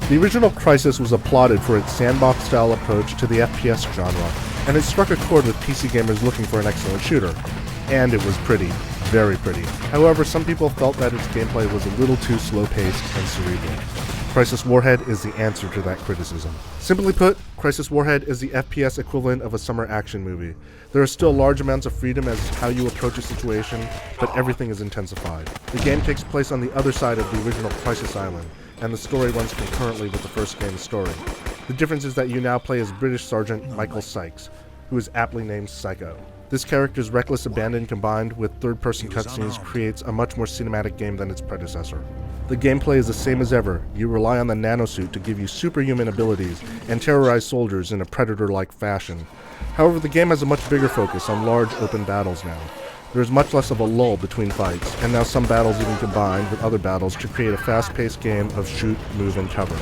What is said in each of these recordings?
The original Crysis was applauded for its sandbox-style approach to the FPS genre, and it struck a chord with PC gamers looking for an excellent shooter. And it was pretty. Very pretty. However, some people felt that its gameplay was a little too slow-paced and cerebral. Crysis Warhead is the answer to that criticism. Simply put, Crysis Warhead is the FPS equivalent of a summer action movie. There are still large amounts of freedom as to how you approach a situation, but everything is intensified. The game takes place on the other side of the original Crysis Island, and the story runs concurrently with the first game's story. The difference is that you now play as British Sergeant Michael Sykes, who is aptly named Psycho. This character's reckless abandon combined with third-person cutscenes creates a much more cinematic game than its predecessor. The gameplay is the same as ever. You rely on the nanosuit to give you superhuman abilities and terrorize soldiers in a Predator-like fashion. However, the game has a much bigger focus on large open battles now. There is much less of a lull between fights, and now some battles even combine with other battles to create a fast-paced game of shoot, move, and cover.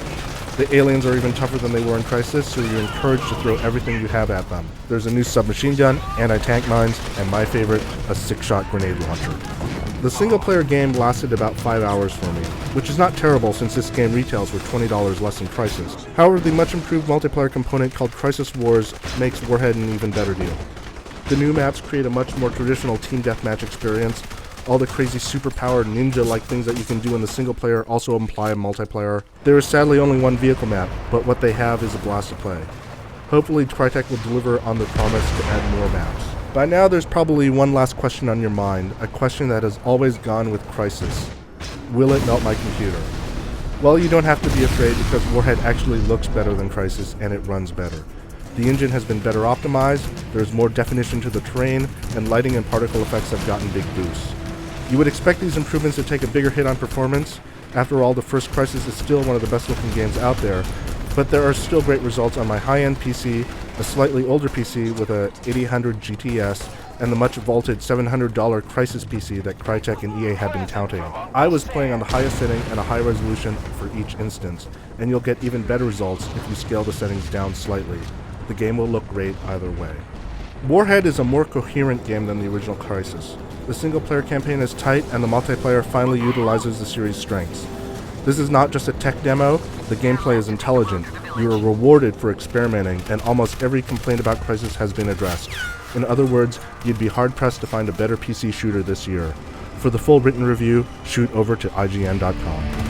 The aliens are even tougher than they were in Crysis, so you're encouraged to throw everything you have at them. There's a new submachine gun, anti-tank mines, and my favorite, a 6-shot grenade launcher. The single-player game lasted about 5 hours for me, which is not terrible since this game retails for $20 less than Crysis. However, the much-improved multiplayer component called Crysis Wars makes Warhead an even better deal. The new maps create a much more traditional team deathmatch experience. All the crazy super-powered ninja-like things that you can do in the single-player also imply a multiplayer. There is sadly only one vehicle map, but what they have is a blast to play. Hopefully Crytek will deliver on their promise to add more maps. By now there's probably one last question on your mind, a question that has always gone with Crysis. Will it melt my computer? Well, you don't have to be afraid because Warhead actually looks better than Crysis and it runs better. The engine has been better optimized, there's more definition to the terrain, and lighting and particle effects have gotten big boosts. You would expect these improvements to take a bigger hit on performance. After all, the first Crysis is still one of the best looking games out there, but there are still great results on my high-end PC, a slightly older PC with a 8000 GTS, and the much vaulted $700 Crysis PC that Crytek and EA have been touting. I was playing on the highest setting and a high resolution for each instance, and you'll get even better results if you scale the settings down slightly. The game will look great either way. Warhead is a more coherent game than the original Crysis. The single-player campaign is tight, and the multiplayer finally utilizes the series' strengths. This is not just a tech demo, the gameplay is intelligent, you are rewarded for experimenting, and almost every complaint about Crysis has been addressed. In other words, you'd be hard-pressed to find a better PC shooter this year. For the full written review, shoot over to IGN.com.